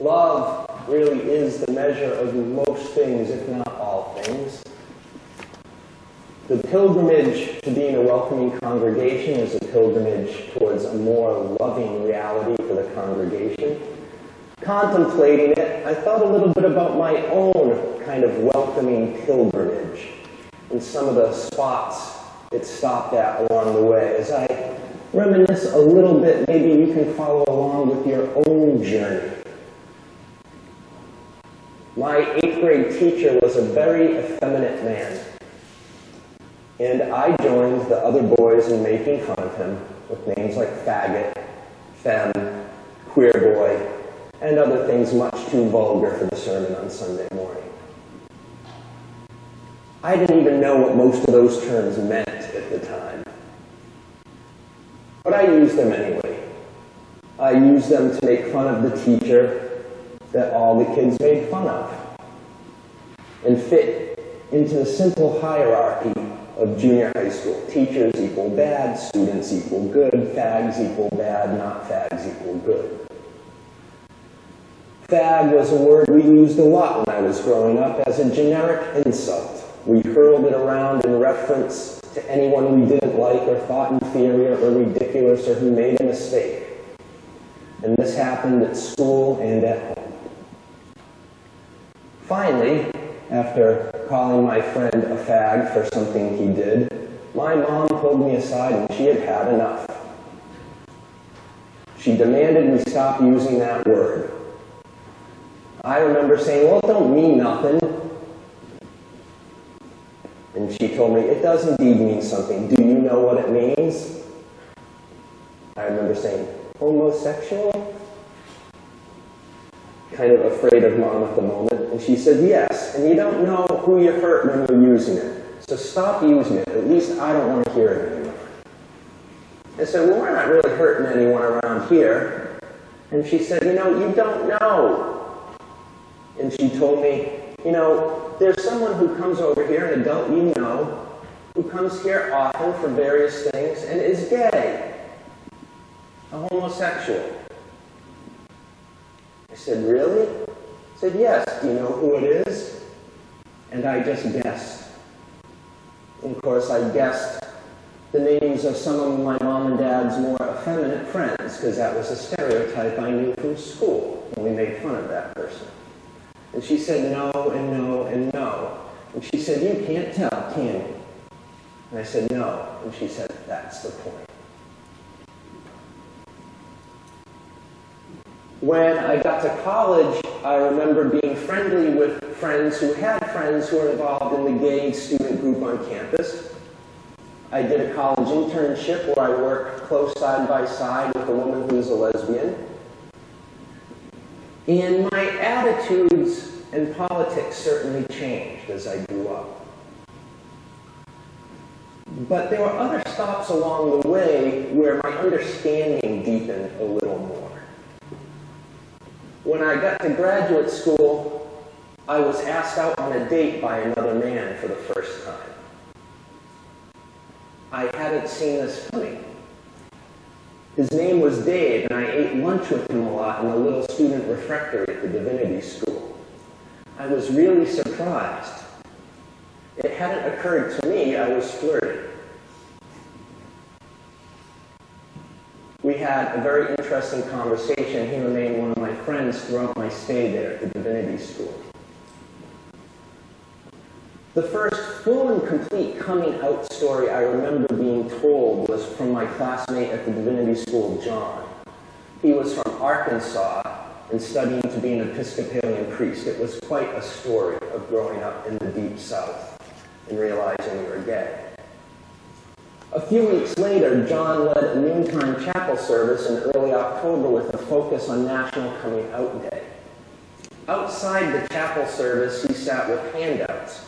Love really is the measure of most things, if not all things. The pilgrimage to being a welcoming congregation is a pilgrimage towards a more loving reality for the congregation. Contemplating it, I thought a little bit about my own kind of welcoming pilgrimage and some of the spots it stopped at along the way. As I reminisce a little bit, maybe you can follow along with your own journey. My 8th grade teacher was a very effeminate man, and I joined the other boys in making fun of him with names like faggot, femme, queer boy, and other things much too vulgar for the sermon on Sunday morning. I didn't even know what most of those terms meant at the time, but I used them anyway. I used them to make fun of the teacher that all the kids made fun of, and fit into the simple hierarchy of junior high school. Teachers equal bad, students equal good, fags equal bad, not fags equal good. Fag was a word we used a lot when I was growing up as a generic insult. We hurled it around in reference to anyone we didn't like or thought inferior or ridiculous or who made a mistake. And this happened at school and at home. Finally, after calling my friend a fag for something he did, my mom pulled me aside and she had had enough. She demanded we stop using that word. I remember saying, well, it don't mean nothing. And she told me, it does indeed mean something. Do you know what it means? I remember saying, homosexual? Kind of afraid of Mom at the moment. And she said, yes, and you don't know who you hurt when you're using it. So stop using it. At least I don't want to hear it anymore. I said, well, we're not really hurting anyone around here. And she said, you know, you don't know. And she told me, you know, there's someone who comes over here, an adult you know, who comes here often for various things and is gay, a homosexual. I said, really? I said, yes. Do you know who it is? And I just guessed. And of course, I guessed the names of some of my mom and dad's more effeminate friends, because that was a stereotype I knew from school when we made fun of that person. And she said no, and no, and no. And she said, you can't tell, can you? And I said, no. And she said, that's the point. When I got to college, I remember being friendly with friends who had friends who were involved in the gay student group on campus. I did a college internship where I worked close side by side with a woman who was a lesbian. And my attitudes and politics certainly changed as I grew up. But there were other stops along the way where my understanding deepened a little more. When I got to graduate school, I was asked out on a date by another man for the first time. I hadn't seen this coming. His name was Dave, and I ate lunch with him a lot in the little student refectory at the divinity school. I was really surprised. It hadn't occurred to me I was flirting. We had a very interesting conversation. He remained one of my friends throughout my stay there at the divinity school. The first full and complete coming out story I remember being told was from my classmate at the divinity school, John. He was from Arkansas and studying to be an Episcopalian priest. It was quite a story of growing up in the deep South and realizing we were gay. A few weeks later, John led a noontime chapel service in early October with a focus on National Coming Out Day. Outside the chapel service, he sat with handouts.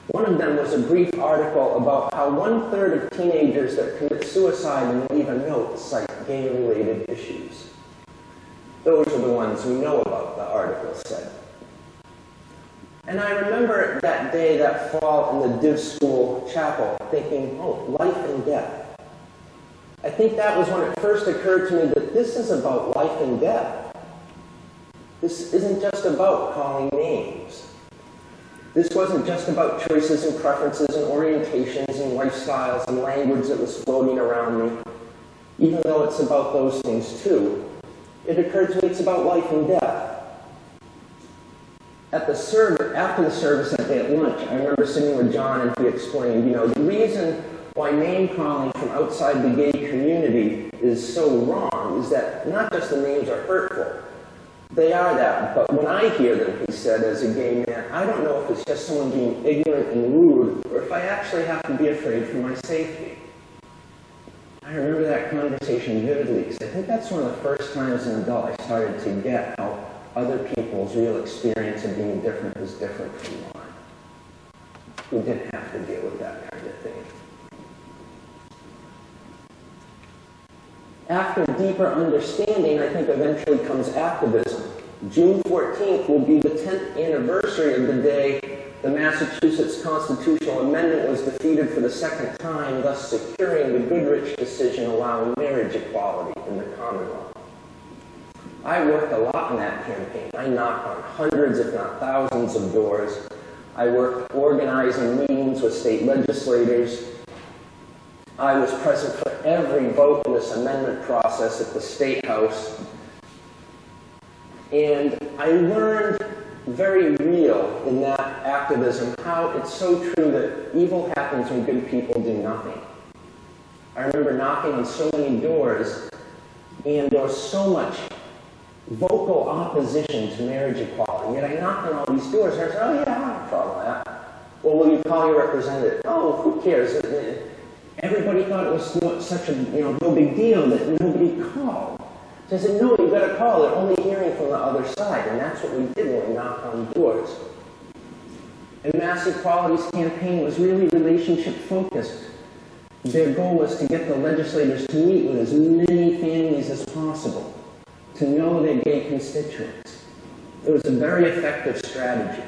One of them was a brief article about how 1/3 of teenagers that commit suicide and leave a note cite gay-related issues. Those are the ones we know about, the article said. And I remember that day, that fall in the Div School chapel, thinking, oh, life and death. I think that was when it first occurred to me that this is about life and death. This isn't just about calling names. This wasn't just about choices and preferences and orientations and lifestyles and language that was floating around me. Even though it's about those things too, it occurred to me it's about life and death. After the service that day at lunch, I remember sitting with John and he explained, the reason why name calling from outside the gay community is so wrong is that not just the names are hurtful. They are that, but when I hear them, he said, as a gay man, I don't know if it's just someone being ignorant and rude, or if I actually have to be afraid for my safety. I remember that conversation vividly, because I think that's one of the first times as an adult I started to get how other people's real experience of being different is different from mine. We didn't have to deal with that kind of thing. After deeper understanding, I think eventually comes activism. June 14th will be the 10th anniversary of the day the Massachusetts constitutional amendment was defeated for the second time, thus securing the Goodrich decision allowing marriage equality in the Commonwealth. I worked a lot in that campaign. I knocked on hundreds, if not thousands, of doors. I worked organizing meetings with state legislators. I was present for every vote in this amendment process at the State House. And I learned very real in that activism how it's so true that evil happens when good people do nothing. I remember knocking on so many doors, and there was so much vocal opposition to marriage equality. Yet I knocked on all these doors, and I said, oh yeah, I don't have a problem with that. Well, will you call your representative? Oh, who cares? Everybody thought it was such a no big deal that nobody called. So I said, no, you've got to call. They're only hearing from the other side. And that's what we did when we knocked on doors. And Mass Equality's campaign was really relationship focused. Their goal was to get the legislators to meet with as many families as possible, to know their gay constituents. It was a very effective strategy.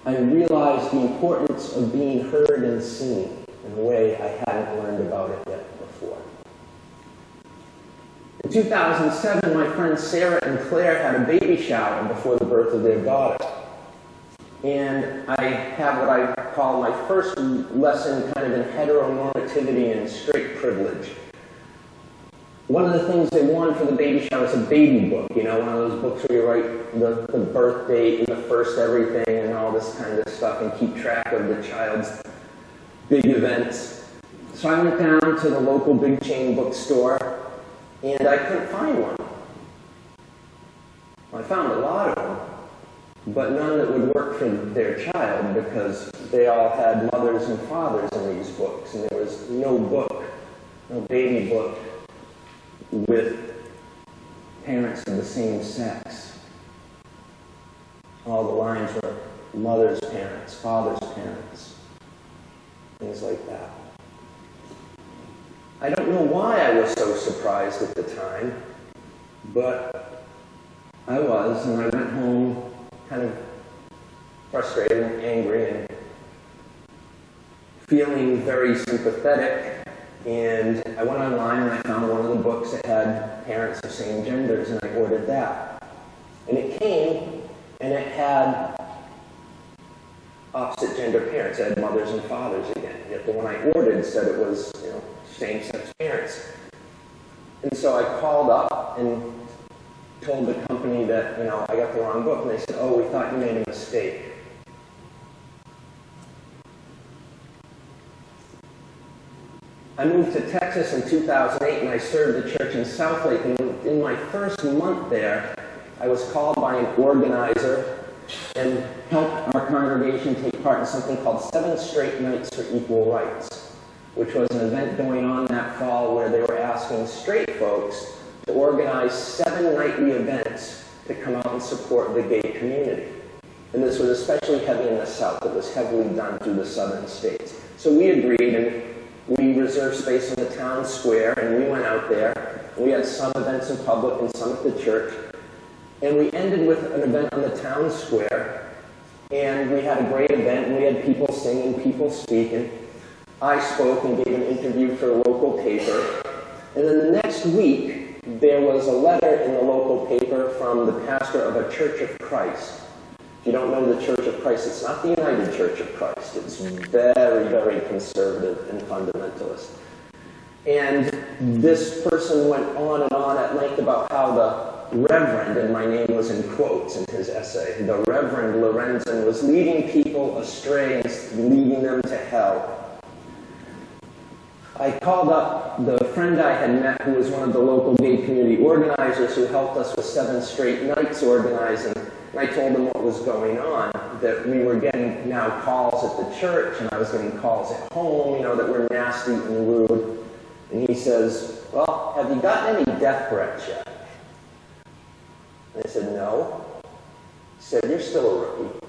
I realized the importance of being heard and seen in a way I hadn't learned about it yet before. In 2007, my friends Sarah and Claire had a baby shower before the birth of their daughter. And I have what I call my first lesson kind of in heteronormativity and straight privilege. One of the things they wanted for the baby shower was a baby book, one of those books where you write the birth date and the first everything and all this kind of stuff and keep track of the child's big events. So I went down to the local big chain bookstore and I couldn't find one. I found a lot of them, but none that would work for their child because they all had mothers and fathers in these books, and there was no book, no baby book with parents of the same sex. All the lines were mother's parents, father's parents, things like that. I don't know why I was so surprised at the time, but I was, and I went home kind of frustrated and angry and feeling very sympathetic. And I went online and I found one of the books that had parents of same genders, and I ordered that. And it came, and it had opposite gender parents. It had mothers and fathers again. Yet the one I ordered said it was, same-sex parents. And so I called up and told the company that, I got the wrong book, and they said, oh, we thought you made a mistake. I moved to Texas in 2008, and I served the church in Southlake. And in my first month there, I was called by an organizer and helped our congregation take part in something called 7 Straight Nights for Equal Rights, which was an event going on that fall where they were asking straight folks to organize 7 nightly events to come out and support the gay community. And this was especially heavy in the South. It was heavily done through the southern states. So we agreed, and we reserved space in the town square, and we went out there. We had some events in public and some at the church. And we ended with an event on the town square, and we had a great event, and we had people singing, people speaking. I spoke and gave an interview for a local paper. And then the next week, there was a letter in the local paper from the pastor of a Church of Christ. If you don't know the Church of Christ, it's not the United Church of Christ. It's very, very conservative and fundamentalist. And this person went on and on at length about how the Reverend, and my name was in quotes in his essay, the Reverend Lorenzen was leading people astray and leading them to hell. I called up the friend I had met who was one of the local gay community organizers who helped us with 7 straight nights organizing. And I told him what was going on, that we were getting now calls at the church, and I was getting calls at home, that were nasty and rude. And he says, well, have you gotten any death threats yet? And I said, no. He said, you're still a rookie.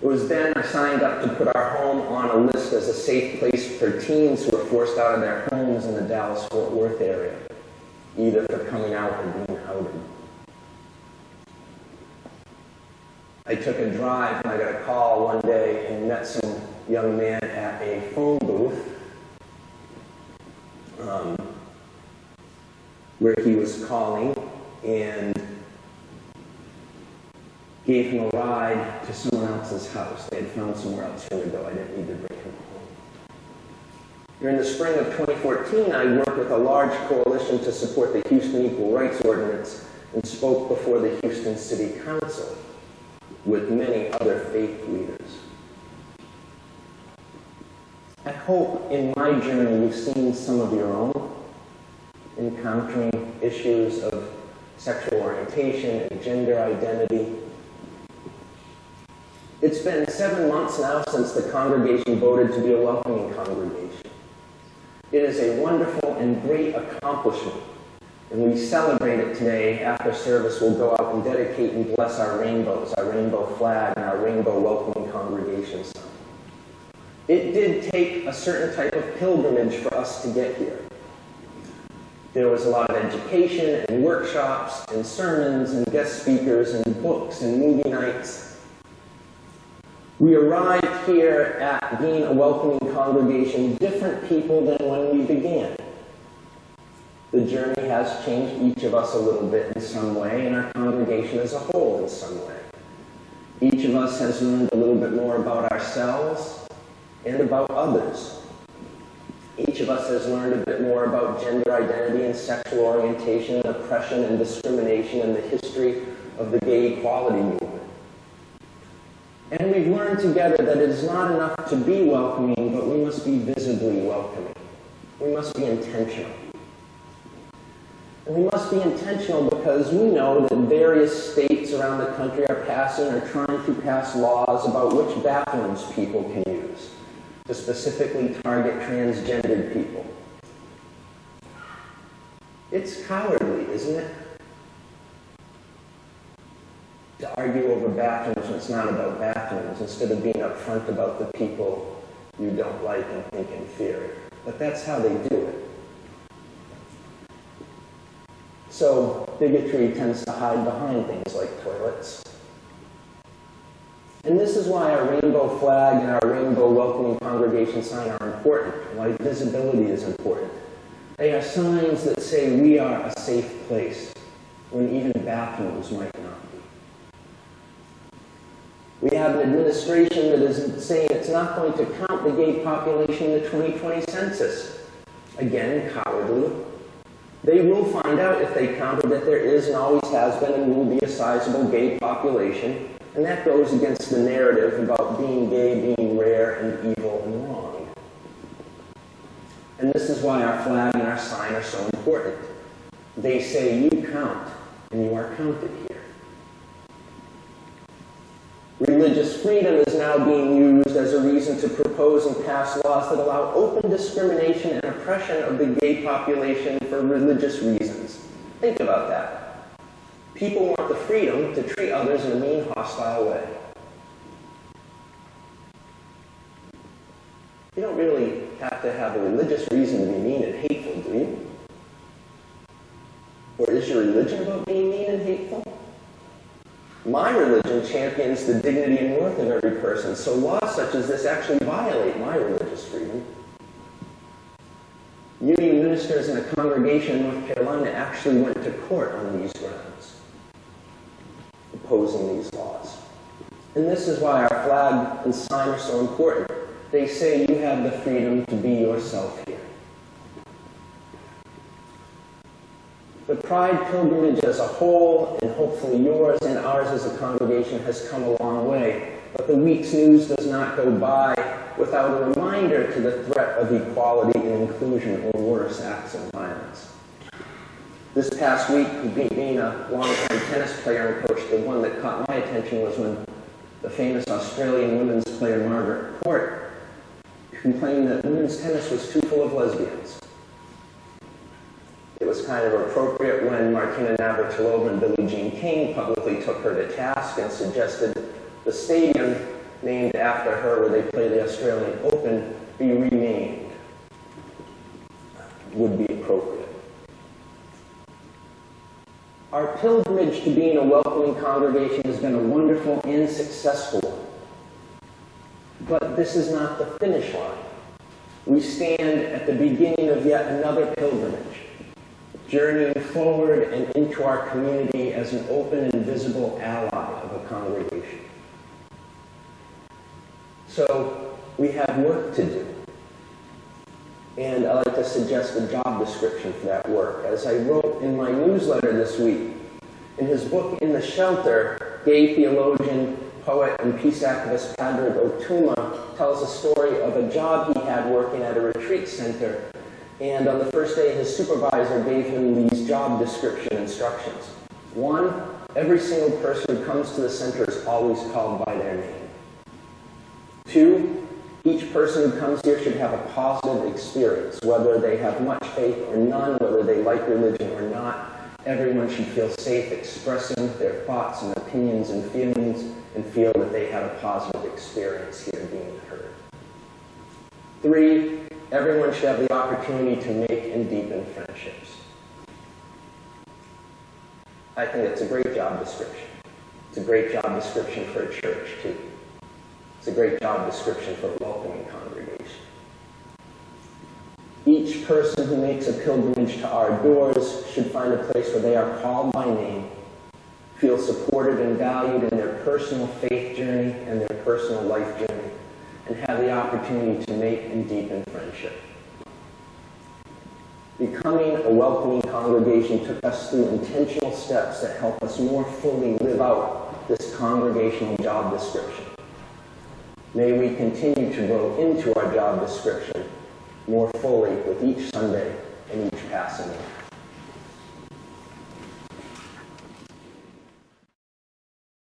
It was then I signed up to put our home on a list as a safe place for teens who were forced out of their homes in the Dallas-Fort Worth area, either for coming out or being outed. I took a drive and I got a call one day and met some young man at a phone booth where he was calling, and gave him a ride to someone else's house. They had found somewhere else for him to go. I didn't need to bring him home. During the spring of 2014, I worked with a large coalition to support the Houston Equal Rights Ordinance and spoke before the Houston City Council with many other faith leaders. I hope in my journey you've seen some of your own, encountering issues of sexual orientation and gender identity. It's been 7 months now since the congregation voted to be a welcoming congregation. It is a wonderful and great accomplishment, and we celebrate it today. After service, we'll go out and dedicate and bless our rainbows, our rainbow flag, and our rainbow welcoming congregation sign. It did take a certain type of pilgrimage for us to get here. There was a lot of education and workshops and sermons and guest speakers and books and movie nights. We arrived here at being a welcoming congregation different people than when we began. The journey has changed each of us a little bit in some way, and our congregation as a whole in some way. Each of us has learned a little bit more about ourselves and about others. Each of us has learned a bit more about gender identity and sexual orientation and oppression and discrimination and the history of the gay equality movement. And we've learned together that it is not enough to be welcoming, but we must be visibly welcoming. We must be intentional. And we must be intentional because we know that various states around the country are passing or trying to pass laws about which bathrooms people can use to specifically target transgendered people. It's cowardly, isn't it? To argue over bathrooms when it's not about bathrooms, instead of being upfront about the people you don't like and think inferior. But that's how they do it. So bigotry tends to hide behind things like toilets. And this is why our rainbow flag and our rainbow welcoming congregation sign are important, why visibility is important. They are signs that say we are a safe place, when even bathrooms might not be. We have an administration that is saying it's not going to count the gay population in the 2020 census. Again, cowardly. They will find out if they counted that there is and always has been and will be a sizable gay population, and that goes against the narrative about being gay being rare and evil and wrong. And this is why our flag and our sign are so important. They say you count, and you are counted here. Religious freedom is now being used as a reason to propose and pass laws that allow open discrimination and oppression of the gay population for religious reasons. Think about that. People want the freedom to treat others in a mean, hostile way. You don't really have to have a religious reason to be mean and hateful, do you? Or is your religion about being mean and hateful? My religion champions the dignity and worth of every person, so laws such as this actually violate my religious freedom. Union ministers in a congregation in North Carolina actually went to court on these grounds, opposing these laws. And this is why our flag and sign are so important. They say you have the freedom to be yourself here. The Pride pilgrimage as a whole, and hopefully yours and ours as a congregation, has come a long way. But the week's news does not go by without a reminder to the threat of equality and inclusion, or worse, acts of violence. This past week, being a long-time tennis player and coach, the one that caught my attention was when the famous Australian women's player Margaret Court complained that women's tennis was too full of lesbians. It was kind of appropriate when Martina Navratilova and Billie Jean King publicly took her to task and suggested the stadium named after her, where they play the Australian Open, be renamed. Would be appropriate. Our pilgrimage to being a welcoming congregation has been a wonderful and successful one. But this is not the finish line. We stand at the beginning of yet another pilgrimage, journeying forward and into our community as an open and visible ally of a congregation. So we have work to do. And I'd like to suggest a job description for that work. As I wrote in my newsletter this week, in his book, In the Shelter, gay theologian, poet, and peace activist Padraig Otuma tells a story of a job he had working at a retreat center. And on the first day, his supervisor gave him these job description instructions. 1, every single person who comes to the center is always called by their name. 2, each person who comes here should have a positive experience, whether they have much faith or none, whether they like religion or not. Everyone should feel safe expressing their thoughts and opinions and feelings and feel that they had a positive experience here being heard. 3, everyone should have the opportunity to make and deepen friendships. I think it's a great job description. It's a great job description for a church, too. It's a great job description for a welcoming congregation. Each person who makes a pilgrimage to our doors should find a place where they are called by name, feel supported and valued in their personal faith journey and their personal life journey, and have the opportunity to make and deepen friendship. Becoming a welcoming congregation took us through intentional steps that help us more fully live out this congregational job description. May we continue to grow into our job description more fully with each Sunday and each passing week.